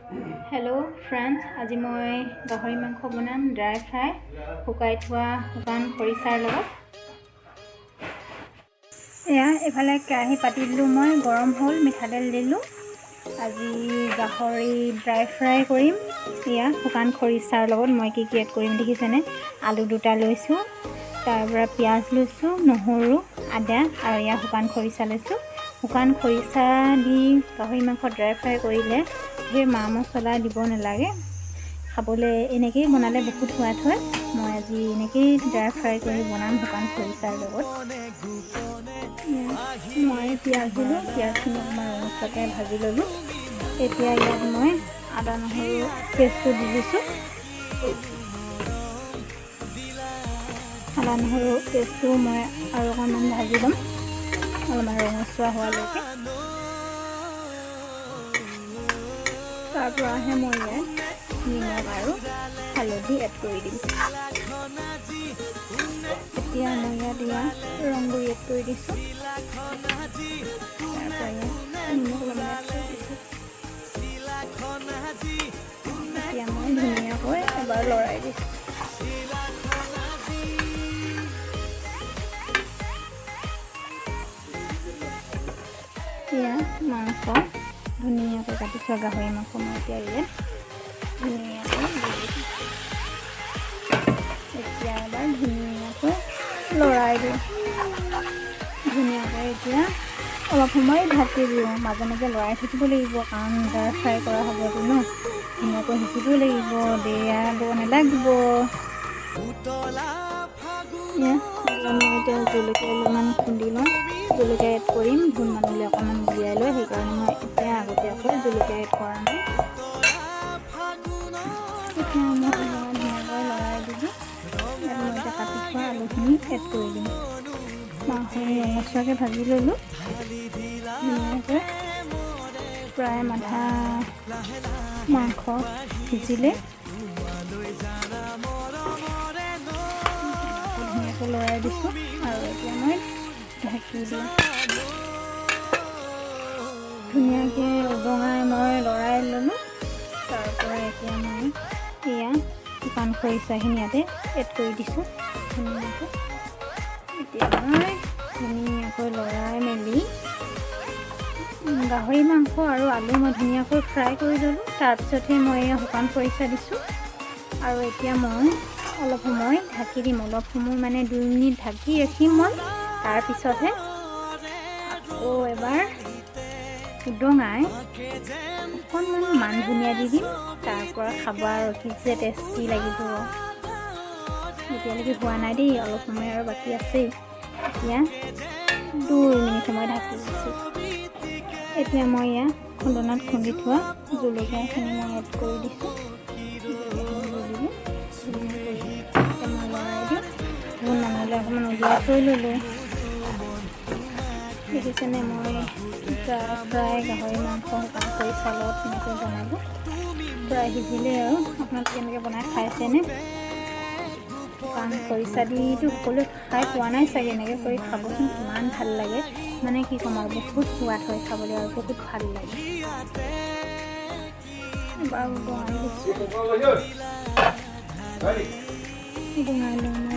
Hello' friends, আজি মই গাহৰি মাংস বনাম ড্ৰাই ফ্ৰাই শুকাই থোৱা শুকান খৰিচাৰ লগত। এয়া এইফালে কেৰাহী পাতি দিলোঁ, মই গৰম হ'ল, মিঠাতেল দিলোঁ। আজি গাহৰি ড্ৰাই ফ্ৰাই কৰিম। এয়া শুকান খৰিচাৰ লগত মই কি এড কৰিম দেখিছেনে? আলু 2টা লৈছোঁ, তাৰপৰা পিঁয়াজ লৈছোঁ, নহৰু, আদা আৰু এয়া শুকান খৰিচা লৈছোঁ। শুকান খৰিচা দি গাহৰি মাংস ড্ৰাই ফ্ৰাই কৰিলে সেই মা মছলা দিব নালাগে, খাবলৈ এনেকৈয়ে বনালে বহুত সোৱাদ হয়। মই আজি এনেকৈয়ে ড্ৰাই ফ্ৰাই কৰি বনাম শুকান খৰিচাৰ লগত। মই পিঁয়াজ দিলোঁ, পিঁয়াজখিনি অকণমান ৰঙচুৱাকৈ ভাজি ল'লোঁ। এতিয়া ইয়াত মই আদা নহৰু পেষ্টটো দি দিছোঁ। আদা নহৰু পেষ্টটো মই আৰু অকণমান ভাজি ল'ম, অলপমান ৰঙচুৱা হোৱালৈকে। তাৰপৰাহে মই ইয়াত নিমখ আৰু হালধি এড কৰি দিম। এতিয়া মই ইয়াত ৰংগুৰি এড কৰি দিছোঁ। তাৰপৰা নিমখ অলপমান এড কৰি দিছোঁ। এতিয়া মই ধুনীয়াকৈ এবাৰ লৰাই দিছোঁ। এয়া মাংস ধুনীয়াকৈ কাটি থোৱা গাহৰি মাংস মই এতিয়া ইয়াত ধুনীয়াকৈ দি দিছোঁ। এতিয়া এবাৰ ধুনীয়াকৈ লৰাই দিওঁ। ধুনীয়াকৈ এতিয়া অলপ সময় ঢাকি দিওঁ। মাজে মাজে লৰাই থাকিব লাগিব, কাৰণ ড্ৰাই ফ্ৰাই কৰা হ'বতো ন, ধুনীয়াকৈ সিজিব লাগিব, দেৰিয়া দিব নালাগিব। মই এতিয়া জলকীয়া অলপমান খুন্দি লওঁ, জলকীয়া এড কৰিম। ভোন মানুহে অকণমান উলিয়াই লয়, সেইকাৰণে মই এতিয়া আগতীয়াকৈ জলকীয়া এড কৰা নাই। এতিয়া মই ধুনীয়াকৈ লৰাই দিলোঁ। ইয়াত মই এতিয়া কাটি থোৱা আলুখিনি এড কৰি দিম। মাংসখিনি ৰঙচুৱাকৈ ভাজি ল'লোঁ। ধুনীয়াকৈ প্ৰায় আধা মাংস সিজিলে ধুনীয়াকৈ লৰাই দিছোঁ আৰু এতিয়া মই ঢাকি দিওঁ। ধুনীয়াকৈ উদঙাই মই লৰাই ল'লোঁ। তাৰপৰা এতিয়া মই এয়া শুকান খৰিচাখিনি ইয়াতে এড কৰি দিছোঁ ধুনীয়াকৈ। এতিয়া মই ধুনীয়াকৈ লৰাই মেলি গাহৰি মাংস আৰু আলু মই ধুনীয়াকৈ ফ্ৰাই কৰি ল'লোঁ। তাৰপিছতহে মই শুকান খৰিচা দিছোঁ আৰু এতিয়া মই অলপ সময় ঢাকি দিম। অলপ সময় মানে 2 মিনিট ঢাকি ৰাখিম মই। তাৰপিছতহে আকৌ এবাৰ উদঙাই অকণমান মান ধনিয়া দি দিম। তাৰপৰা খাব আৰু কি যে টেষ্টি লাগিব। এতিয়ালৈকে হোৱা নাই দেই, অলপ সময় আৰু বাকী আছেই। এতিয়া 2 মিনিট সময় ঢাকি দিছোঁ। এতিয়া মই ইয়াত খুন্দনাত খুন্দি থোৱা জলকীয়াখিনি মই এড কৰি দিছোঁ। মই লৰাই দিওঁ। ভোন মানুহে অকণমান উলিয়াই থৈ ল'লোঁ। দেখিছেনে, মই প্ৰায় গাহৰি মাংস শুকান খৰিচা লগত এনেকৈ বনালোঁ। প্ৰায় সিজিলে আৰু আপোনালোকে এনেকৈ বনাই খাইছেনে? শুকান খৰিচা দিতো সকলোৱে খাই পোৱা নাই চাগে। এনেকৈ কৰি খাবচোন, কিমান ভাল লাগে। মানে কি ক'ম আৰু, বহুত সোৱাদ হয় খাবলৈ আৰু বহুত ভাল লাগে। এবাৰ উদঙাই দিছোঁ। উদঙাই লৈ মই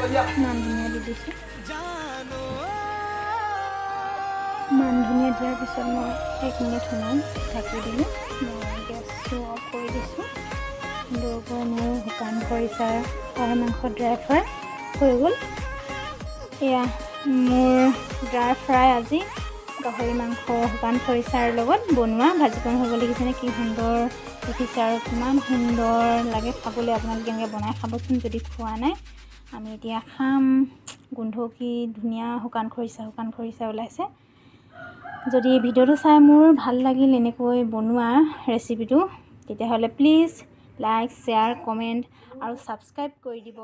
এতিয়া মান ধনিয়া দি দিছোঁ। মান ধনিয়া দিয়াৰ পিছত মই 1 মিনিট সময় ঢাকি দিলোঁ। মই গেছটো অফ কৰি দিছোঁ। সুন্দৰকৈ মোৰ শুকান খৰিচাৰ গাহৰি মাংস ড্ৰাই ফ্ৰাই হৈ গ'ল। এয়া মোৰ ড্ৰাই ফ্ৰাই আজি গাহৰি মাংস শুকান খৰিচাৰ লগত বনোৱা ভাজিকণ হৈ গ'ল। দেখিছেনে কি সুন্দৰ দেখিছে আৰু কিমান সুন্দৰ লাগে খাবলৈ। আপোনালোকে এনেকৈ বনাই খাবচোন যদি খোৱা নাই। আমি এতিয়া খাম। গোন্ধ কি ধুনীয়া শুকান খৰিচা ওলাইছে। যদি ভিডিঅ'টো চাই মোৰ ভাল লাগিল এনেকৈ বনোৱা ৰেচিপিটো, তেতিয়াহ'লে প্লিজ লাইক, শ্বেয়াৰ, কমেণ্ট আৰু ছাবস্ক্ৰাইব কৰি দিব।